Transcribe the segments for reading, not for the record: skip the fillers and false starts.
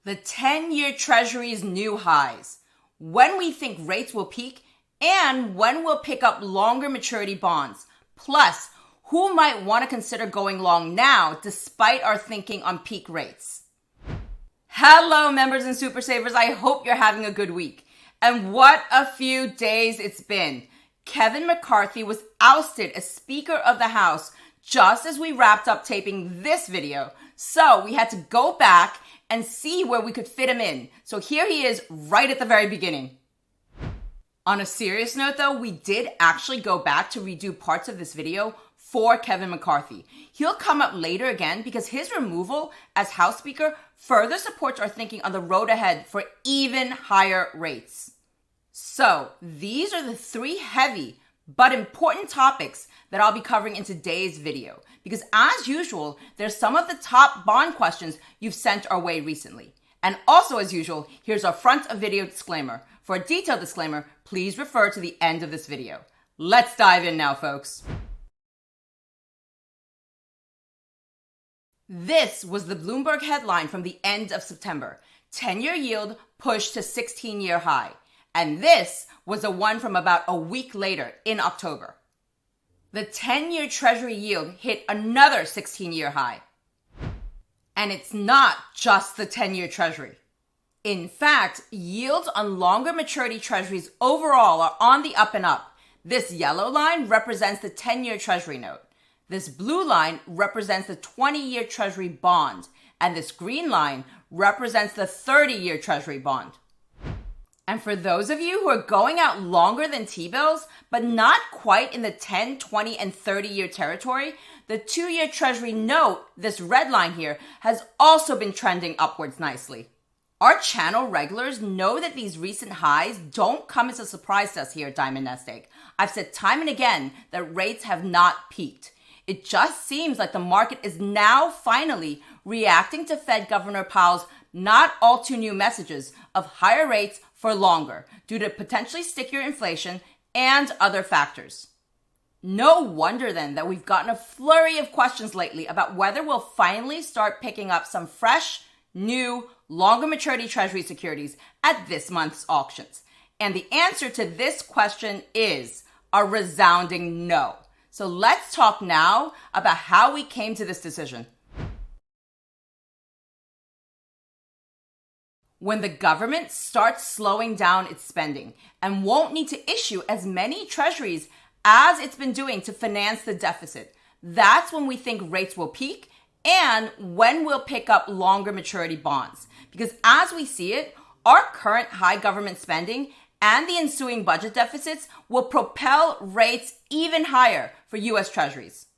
The 10-year Treasury's new highs, when we think rates will peak, and when we'll pick up longer maturity bonds, plus who might want to consider going long now despite our thinking on peak rates. Hello, members and super savers. I hope you're having a good week. And what a few days it's been. Kevin McCarthy was ousted as Speaker of the House just as we wrapped up taping this video. So we had to go back and see where we could fit him in. So here he is right at the very beginning. On a serious note though, we did actually go back to redo parts of this video for Kevin McCarthy. He'll come up later again because his removal as House Speaker further supports our thinking on the road ahead for even higher rates. So these are the three heavy but important topics that I'll be covering in today's video, because as usual, there's some of the top bond questions you've sent our way recently. And also as usual, here's our front of video disclaimer. For a detailed disclaimer, please refer to the end of this video. Let's dive in now, folks. This was the Bloomberg headline from the end of September. 10-year yield pushed to 16-year high. And this was the one from about a week later in October. The 10-year Treasury yield hit another 16-year high. And it's not just the 10-year Treasury. In fact, yields on longer maturity Treasuries overall are on the up and up. This yellow line represents the 10-year Treasury note. This blue line represents the 20-year Treasury bond. And this green line represents the 30-year Treasury bond. And for those of you who are going out longer than T-bills, but not quite in the 10, 20, and 30-year territory, the 2-year Treasury note, this red line here, has also been trending upwards nicely. Our channel regulars know that these recent highs don't come as a surprise to us here at Diamond NestEgg. I've said time and again that rates have not peaked. It just seems like the market is now finally reacting to Fed Governor Powell's not all too new messages of higher rates for longer due to potentially stickier inflation and other factors. No wonder then that we've gotten a flurry of questions lately about whether we'll finally start picking up some fresh, new, longer maturity Treasury securities at this month's auctions. And the answer to this question is a resounding no. So let's talk now about how we came to this decision. When the government starts slowing down its spending and won't need to issue as many treasuries as it's been doing to finance the deficit, that's when we think rates will peak and when we'll pick up longer maturity bonds. Because as we see it, our current high government spending and the ensuing budget deficits will propel rates even higher for U.S. Treasuries.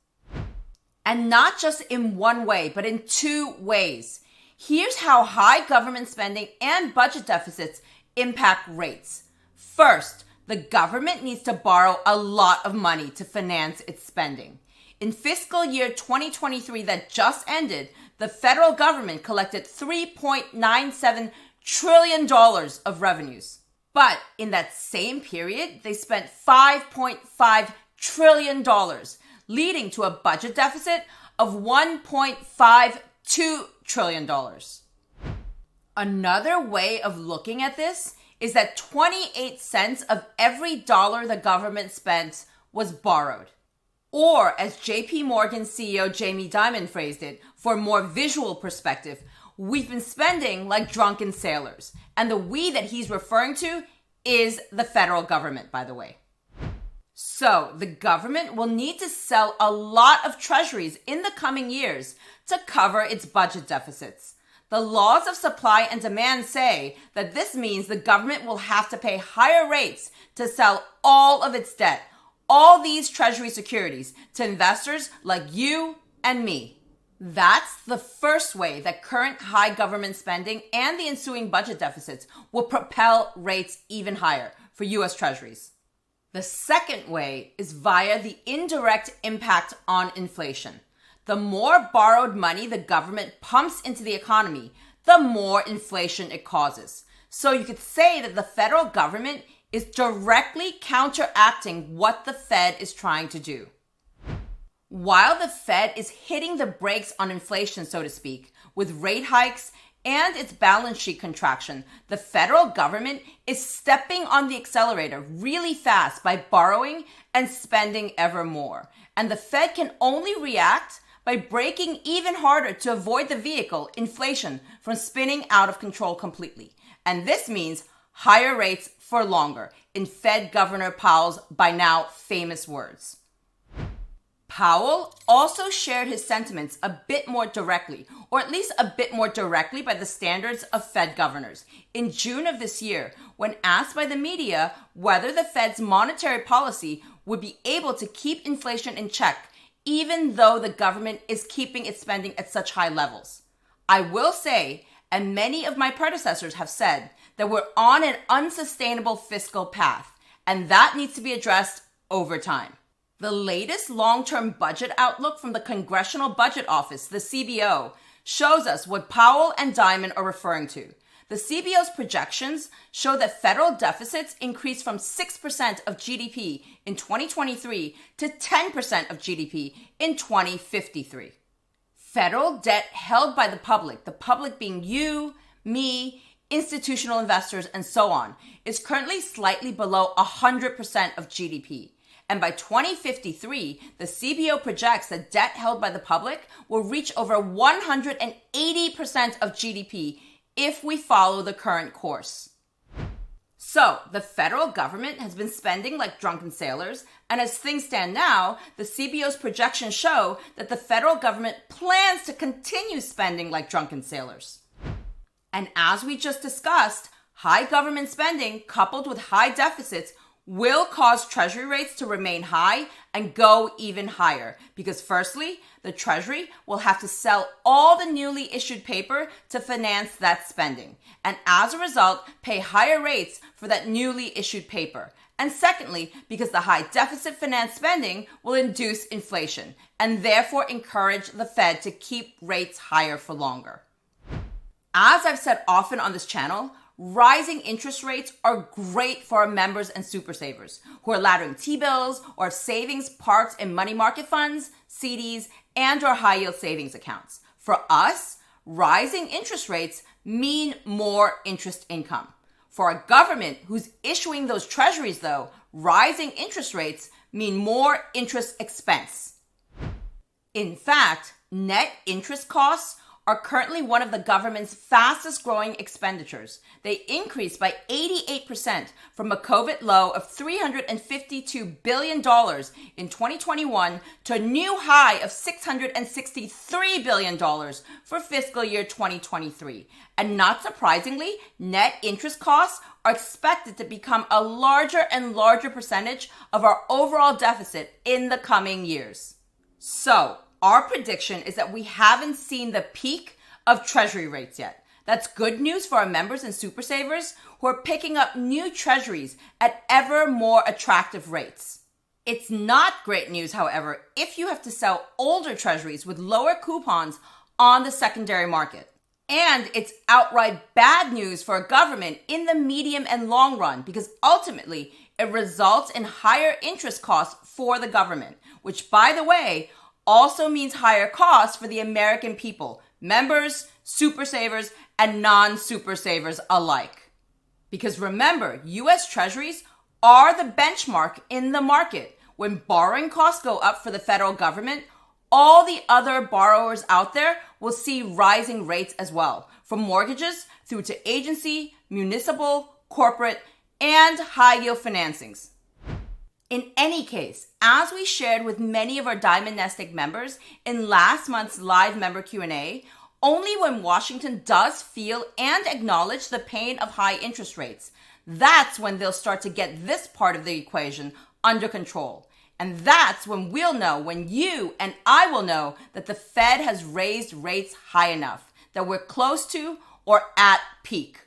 And not just in one way, but in two ways. Here's how high government spending and budget deficits impact rates. First, the government needs to borrow a lot of money to finance its spending. In fiscal year 2023 that just ended, the federal government collected $3.97 trillion of revenues. But in that same period, they spent $5.5 trillion, leading to a budget deficit of $1.52 trillion. Another way of looking at this is that 28 cents of every dollar the government spent was borrowed. Or as JP Morgan CEO Jamie Dimon phrased it, for more visual perspective, we've been spending like drunken sailors. And the we that he's referring to is the federal government, by the way. So the government will need to sell a lot of treasuries in the coming years to cover its budget deficits. The laws of supply and demand say that this means the government will have to pay higher rates to sell all of its debt, all these treasury securities, to investors like you and me. That's the first way that current high government spending and the ensuing budget deficits will propel rates even higher for U.S. Treasuries. The second way is via the indirect impact on inflation. The more borrowed money the government pumps into the economy, the more inflation it causes. So you could say that the federal government is directly counteracting what the Fed is trying to do. While the Fed is hitting the brakes on inflation, so to speak, with rate hikes and its balance sheet contraction, the federal government is stepping on the accelerator really fast by borrowing and spending ever more. And the Fed can only react by braking even harder to avoid the vehicle, inflation, from spinning out of control completely. And this means higher rates for longer, in Fed Governor Powell's by now famous words. Powell also shared his sentiments a bit more directly, or at least a bit more directly by the standards of Fed governors, in June of this year, when asked by the media whether the Fed's monetary policy would be able to keep inflation in check, even though the government is keeping its spending at such high levels. I will say, and many of my predecessors have said, that we're on an unsustainable fiscal path, and that needs to be addressed over time. The latest long-term budget outlook from the Congressional Budget Office, the CBO, shows us what Powell and Diamond are referring to. The CBO's projections show that federal deficits increase from 6% of GDP in 2023 to 10% of GDP in 2053. Federal debt held by the public being you, me, institutional investors, and so on, is currently slightly below 100% of GDP. And by 2053, the CBO projects that debt held by the public will reach over 180% of GDP if we follow the current course. So, the federal government has been spending like drunken sailors, and as things stand now, the CBO's projections show that the federal government plans to continue spending like drunken sailors. And as we just discussed, high government spending coupled with high deficits will cause Treasury rates to remain high and go even higher because firstly, the Treasury will have to sell all the newly issued paper to finance that spending, and as a result, pay higher rates for that newly issued paper. And secondly, because the high deficit finance spending will induce inflation and therefore encourage the Fed to keep rates higher for longer. As I've said often on this channel, rising interest rates are great for our members and super savers who are laddering T-bills or have savings parked in money market funds, CDs, and or high yield savings accounts. For us, rising interest rates mean more interest income. For a government who's issuing those treasuries though, rising interest rates mean more interest expense. In fact, net interest costs are currently one of the government's fastest growing expenditures. They increased by 88% from a COVID low of $352 billion in 2021 to a new high of $663 billion for fiscal year 2023. And not surprisingly, net interest costs are expected to become a larger and larger percentage of our overall deficit in the coming years. So, our prediction is that we haven't seen the peak of Treasury rates yet. That's good news for our members and super savers who are picking up new Treasuries at ever more attractive rates. It's not great news, however, if you have to sell older Treasuries with lower coupons on the secondary market. And it's outright bad news for a government in the medium and long run because ultimately it results in higher interest costs for the government, which, by the way, also means higher costs for the American people, members, super savers, and non-super savers alike. Because remember, U.S. Treasuries are the benchmark in the market. When borrowing costs go up for the federal government, all the other borrowers out there will see rising rates as well, from mortgages through to agency, municipal, corporate, and high-yield financings. In any case, as we shared with many of our Diamond NestEgg members in last month's live member Q&A, only when Washington does feel and acknowledge the pain of high interest rates, that's when they'll start to get this part of the equation under control. And that's when we'll know, when you and I will know that the Fed has raised rates high enough, that we're close to or at peak.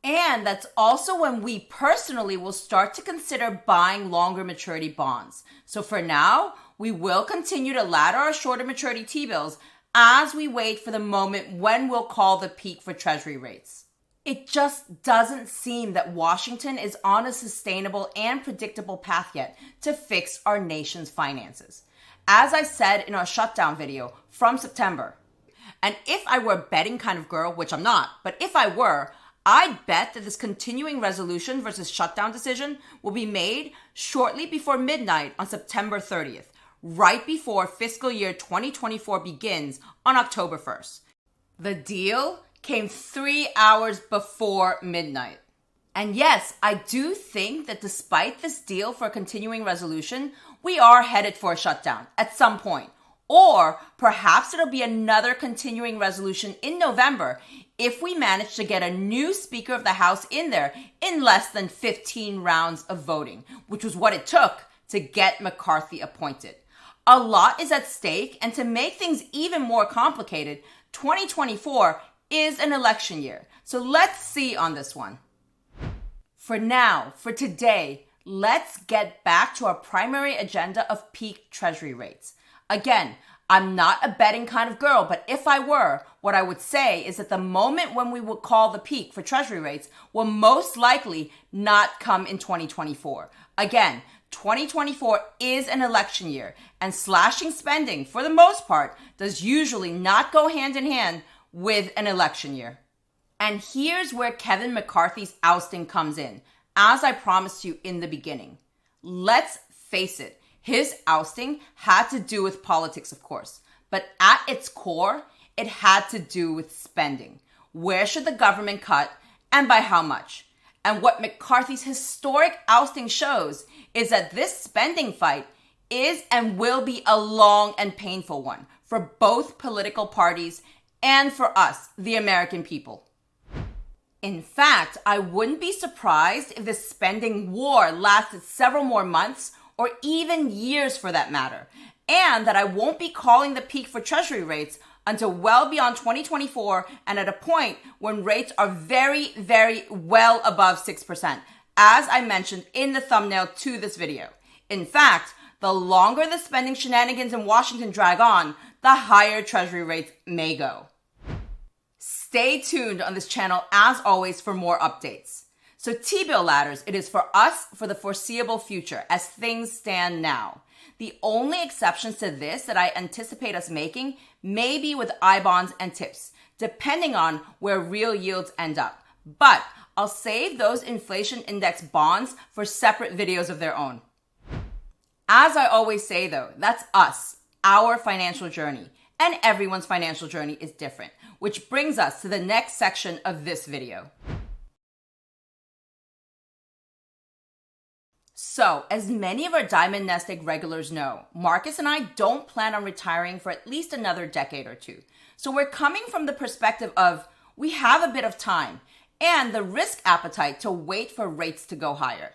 And that's also when we personally will start to consider buying longer maturity bonds. So for now, we will continue to ladder our shorter maturity T-bills as we wait for the moment when we'll call the peak for Treasury rates. It just doesn't seem that Washington is on a sustainable and predictable path yet to fix our nation's finances. As I said in our shutdown video from September, And if I were a betting kind of girl, which I'm not, but if I were, I'd bet that this continuing resolution versus shutdown decision will be made shortly before midnight on September 30th, right before fiscal year 2024 begins on October 1st. The deal came 3 hours before midnight. And yes, I do think that despite this deal for a continuing resolution, we are headed for a shutdown at some point. Or perhaps it'll be another continuing resolution in November if we manage to get a new Speaker of the House in there in less than 15 rounds of voting, which was what it took to get McCarthy appointed. A lot is at stake, and to make things even more complicated, 2024 is an election year. So let's see on this one. For now, for today, let's get back to our primary agenda of peak Treasury rates. Again, I'm not a betting kind of girl, but if I were, what I would say is that the moment when we would call the peak for Treasury rates will most likely not come in 2024. Again, 2024 is an election year, and slashing spending, for the most part, does usually not go hand in hand with an election year. And here's where Kevin McCarthy's ousting comes in, as I promised you in the beginning. Let's face it, his ousting had to do with politics, of course, but at its core, it had to do with spending. Where should the government cut, and by how much? And what McCarthy's historic ousting shows is that this spending fight is and will be a long and painful one for both political parties and for us, the American people. In fact, I wouldn't be surprised if this spending war lasted several more months or even years for that matter, and that I won't be calling the peak for Treasury rates until well beyond 2024 and at a point when rates are very, very well above 6%, as I mentioned in the thumbnail to this video. In fact, the longer the spending shenanigans in Washington drag on, the higher Treasury rates may go. Stay tuned on this channel as always for more updates. So T-bill ladders, it is for us for the foreseeable future as things stand now. The only exceptions to this that I anticipate us making may be with I-bonds and TIPS, depending on where real yields end up. But I'll save those inflation index bonds for separate videos of their own. As I always say though, that's us, our financial journey. And everyone's financial journey is different, which brings us to the next section of this video. So, as many of our Diamond Nest Egg regulars know, Marcus and I don't plan on retiring for at least another decade or two. So we're coming from the perspective of we have a bit of time and the risk appetite to wait for rates to go higher.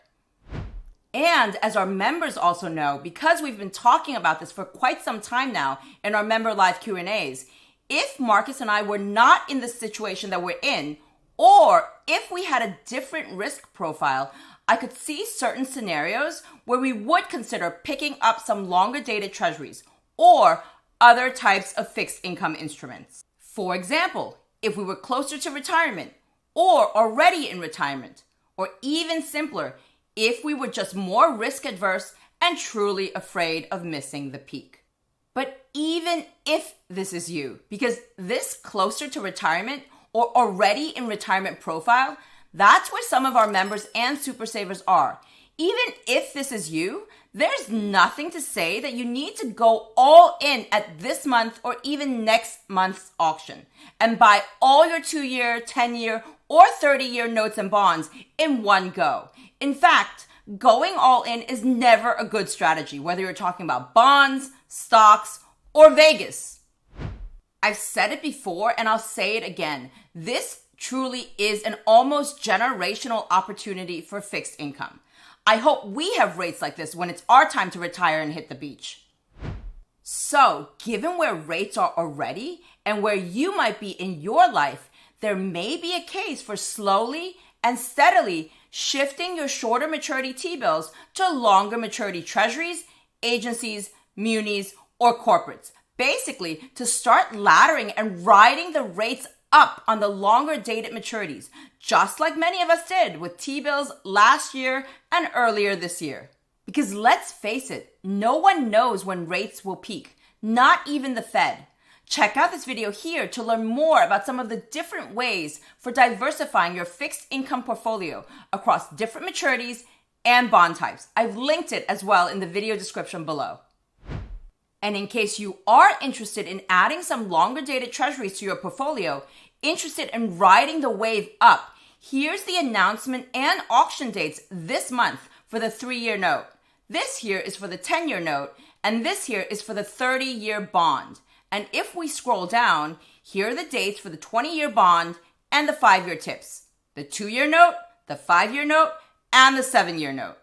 And as our members also know, because we've been talking about this for quite some time now in our member live Q&As, if Marcus and I were not in the situation that we're in, or if we had a different risk profile, I could see certain scenarios where we would consider picking up some longer dated treasuries or other types of fixed income instruments. For example, if we were closer to retirement or already in retirement, or even simpler, if we were just more risk adverse and truly afraid of missing the peak. But even if this is you, because this closer to retirement or already in retirement profile, that's where some of our members and super savers are. Even if this is you, there's nothing to say that you need to go all in at this month or even next month's auction and buy all your 2-year, 10-year, or 30-year notes and bonds in one go. In fact, going all in is never a good strategy, whether you're talking about bonds, stocks, or Vegas. I've said it before and I'll say it again. This truly is an almost generational opportunity for fixed income. I hope we have rates like this when it's our time to retire and hit the beach. So, given where rates are already and where you might be in your life, there may be a case for slowly and steadily shifting your shorter maturity T-bills to longer maturity treasuries, agencies, munis, or corporates. Basically, to start laddering and riding the rates up on the longer dated maturities, just like many of us did with T-bills last year and earlier this year. Because let's face it, no one knows when rates will peak, not even the Fed. Check out this video here to learn more about some of the different ways for diversifying your fixed income portfolio across different maturities and bond types. I've linked it as well in the video description below. And in case you are interested in adding some longer dated treasuries to your portfolio, interested in riding the wave up, here's the announcement and auction dates this month for the 3-year note. This here is for the 10-year note, and this here is for the 30-year bond. And if we scroll down, here are the dates for the 20-year bond and the 5-year tips. The 2-year note, the 5-year note, and the 7-year note.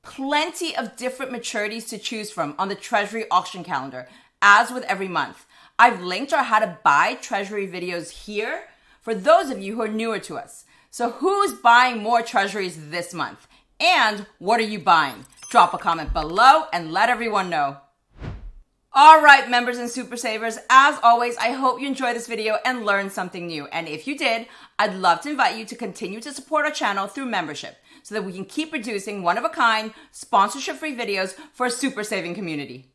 Plenty of different maturities to choose from on the Treasury auction calendar, as with every month. I've linked our how to buy Treasury videos here for those of you who are newer to us. So who's buying more Treasuries this month? And what are you buying? Drop a comment below and let everyone know. All right, members and super savers, as always, I hope you enjoyed this video and learned something new. And if you did, I'd love to invite you to continue to support our channel through membership so that we can keep producing one-of-a-kind, sponsorship-free videos for a super saving community.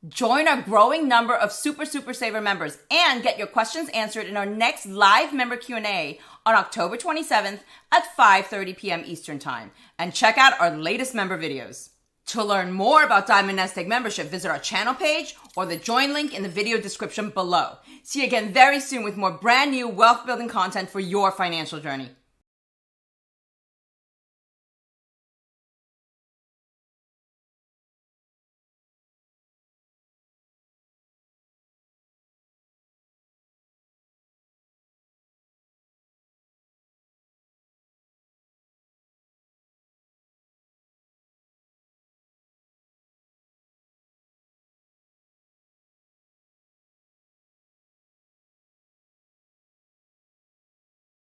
Join our growing number of super saver members and get your questions answered in our next live member Q&A on October 27th at 5:30 p.m. Eastern Time. And check out our latest member videos. To learn more about Diamond NestEgg membership, visit our channel page or the join link in the video description below. See you again very soon with more brand new wealth building content for your financial journey.